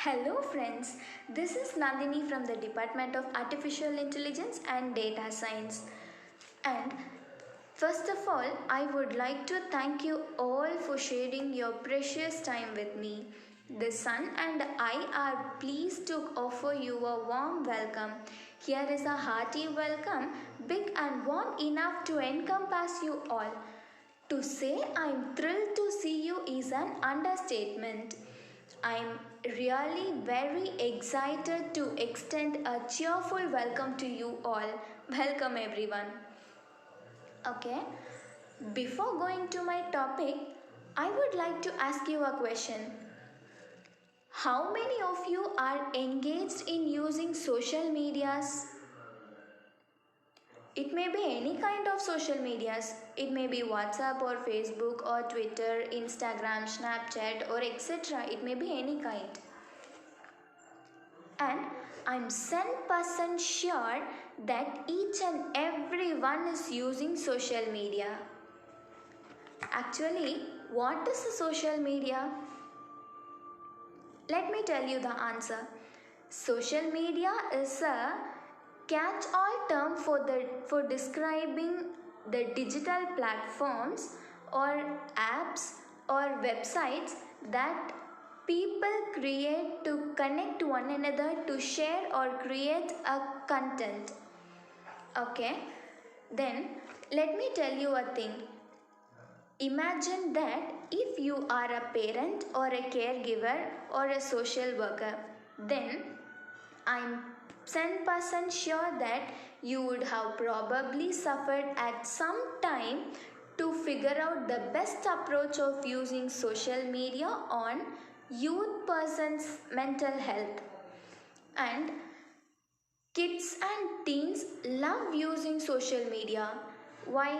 Hello friends, this is Nandhini from the Department of Artificial Intelligence and Data Science. And first of all, I would like to thank you all for sharing your precious time with me. The Sun and I are pleased to offer you a warm welcome. Here is a hearty welcome, big and warm enough to encompass you all. To say I'm thrilled to see you is an understatement. I'm really very excited to extend a cheerful welcome to you all. Welcome everyone. Okay, before going to my topic, I would like to ask you a question. How many of you are engaged in using social medias? It may be any kind of social medias. It may be WhatsApp or Facebook or Twitter, Instagram, Snapchat or etc. It may be any kind. And I'm 100% sure that each and every one is using social media. Actually, what is a social media? Let me tell you the answer. Social media is a catch-all term for describing the digital platforms or apps or websites that people create to connect one another to share or create a content. Okay, then let me tell you a thing. Imagine that if you are a parent or a caregiver or a social worker, then I'm 10% sure that you would have probably suffered at some time to figure out the best approach of using social media on youth person's mental health. And kids and teens love using social media. Why?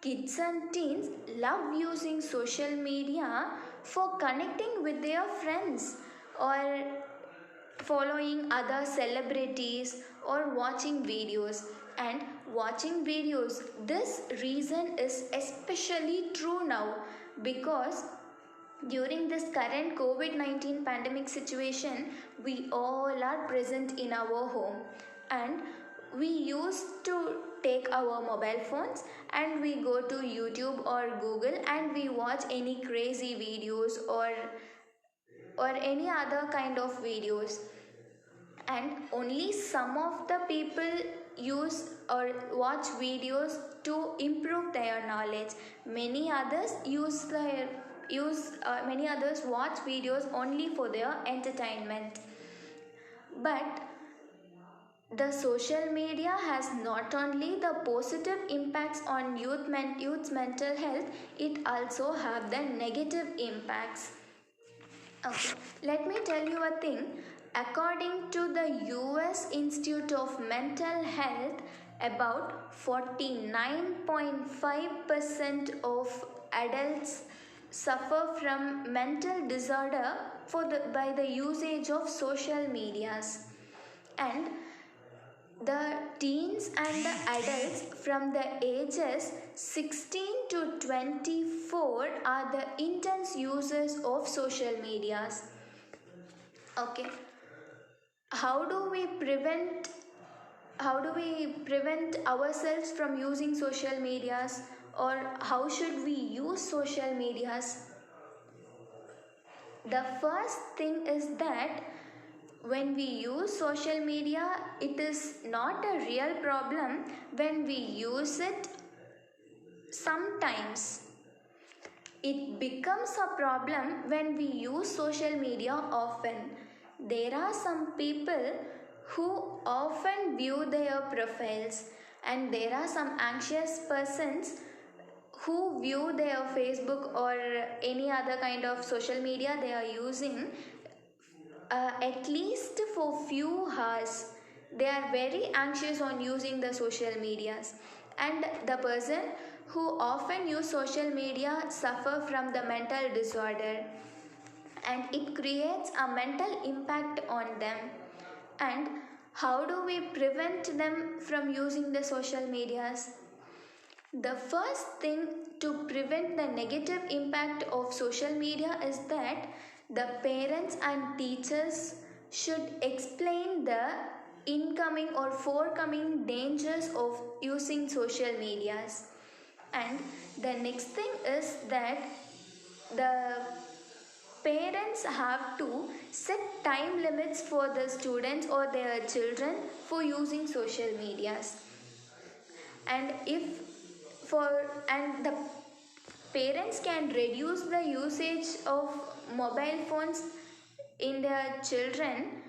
Kids and teens love using social media for connecting with their friends or following other celebrities or watching videos. And watching videos, this reason is especially true now because during this current COVID-19 pandemic situation, we all are present in our home and we used to take our mobile phones and we go to YouTube or Google and we watch any crazy videos or any other kind of videos. And only some of the people use or watch videos to improve their knowledge. Many others many others watch videos only for their entertainment. But the social media has not only the positive impacts on youth's mental health, it also have the negative impacts. Okay, let me tell you a thing. According to the US Institute of Mental Health, about 49.5% of adults suffer from mental disorder by the usage of social medias. And the teens and the adults from the ages 16 to 24 are the intense users of social medias. Okay, how do we prevent ourselves from using social medias, or how should we use social medias? The first thing is that when we use social media, it is not a real problem when we use it sometimes. It becomes a problem when we use social media often. There are some people who often view their profiles, and there are some anxious persons who view their Facebook or any other kind of social media they are using at least for few hours. They are very anxious on using the social medias, and the person who often use social media suffer from the mental disorder, and it creates a mental impact on them. And how do we prevent them from using the social medias? The first thing to prevent the negative impact of social media is that the parents and teachers should explain the incoming or forthcoming dangers of using social medias. And the next thing is that the parents have to set time limits for the students or their children for using social medias. And the parents can reduce the usage of mobile phones in their children,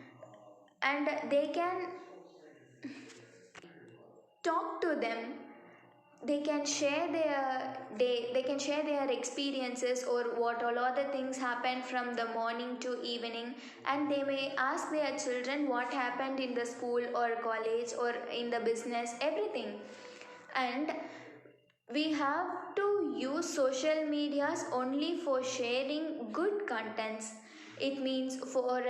and they can talk to them. They can share their day, they can share their experiences or what all other things happen from the morning to evening, and they may ask their children what happened in the school or college or in the business, everything. And we have to use social medias only for sharing good contents. It means for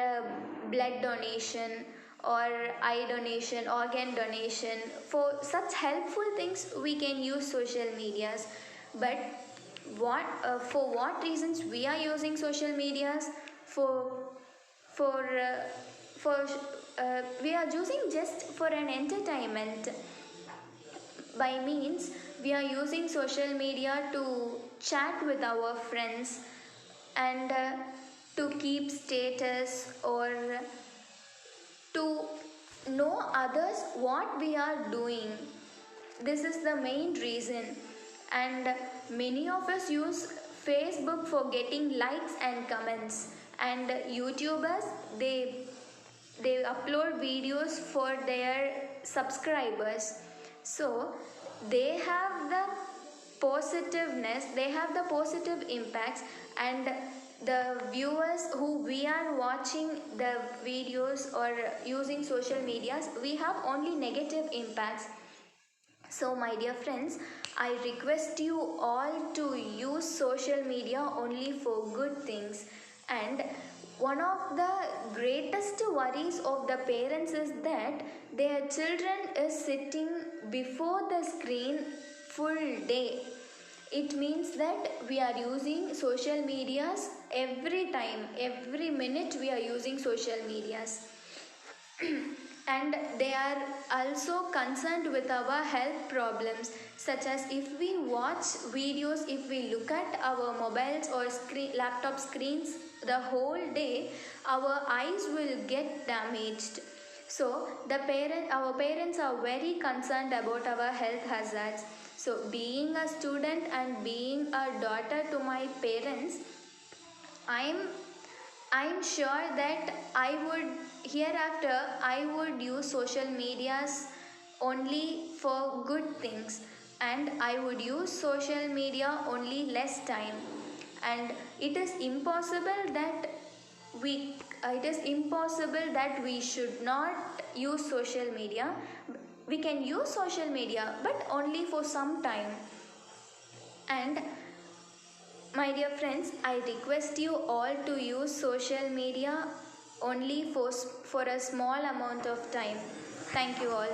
blood donation or eye donation, organ donation. For such helpful things, we can use social medias. But for what reasons we are using social medias? For we are using just for an entertainment. By means, we are using social media to chat with our friends and to keep status or to know others what we are doing. This is the main reason. And many of us use Facebook for getting likes and comments, and YouTubers, they upload videos for their subscribers. So they have the positiveness, they have the positive impacts, and the viewers who we are watching the videos or using social medias, we have only negative impacts. So my dear friends, I request you all to use social media only for good things. And one of the greatest worries of the parents is that their children is sitting before the screen full day. It means that we are using social medias every time, every minute we are using social medias. And they are also concerned with our health problems, such as if we watch videos, if we look at our mobiles or laptop screens the whole day, our eyes will get damaged. So our parents are very concerned about our health hazards. So being a student and being a daughter to my parents, I'm sure that hereafter I would use social medias only for good things, and I would use social media only less time. And it is impossible that we should not use social media. We can use social media, but only for some time. And my dear friends, I request you all to use social media only for a small amount of time. Thank you all.